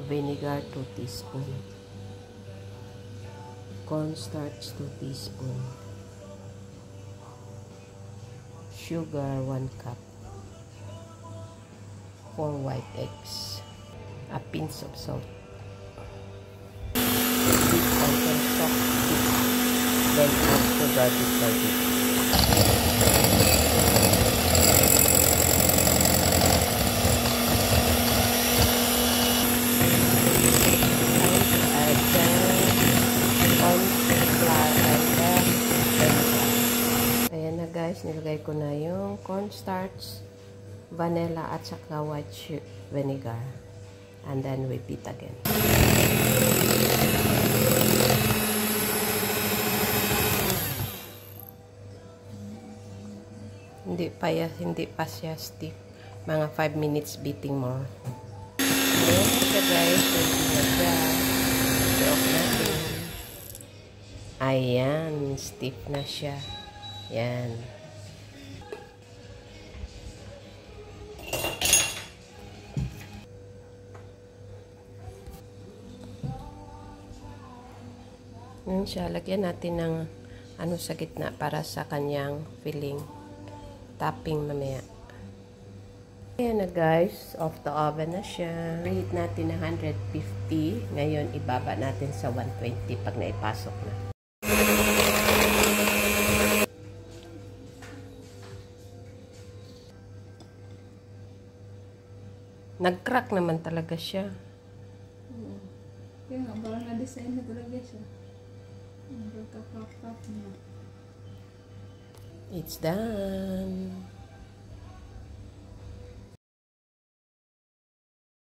Vinegar 2 teaspoon. Cornstarch 2 teaspoon. Sugar 1 cup. 4 white eggs. A pinch of salt. Beat until soft. Then add sugar before it. Ayan na guys, nilagay ko na yung cornstarch, vanilla at saka white vinegar. And then we beat again. Hindi pa siya stiff. Mga 5 minutes beating more. Ayan siya guys, ready na siya. I-off natin. Ayan, stiff na siya. Yan. Yan siya. Lagyan natin ng ano sa gitna para sa kanyang filling. Topping mamaya. Ayan na guys. Off the oven na siya. Preheat natin na 150. Ngayon, ibaba natin sa 120 pag naipasok na. Nag-crack naman talaga siya. Kaya nga, parang na-design na talaga siya. Nagkaka-crack na. It's done.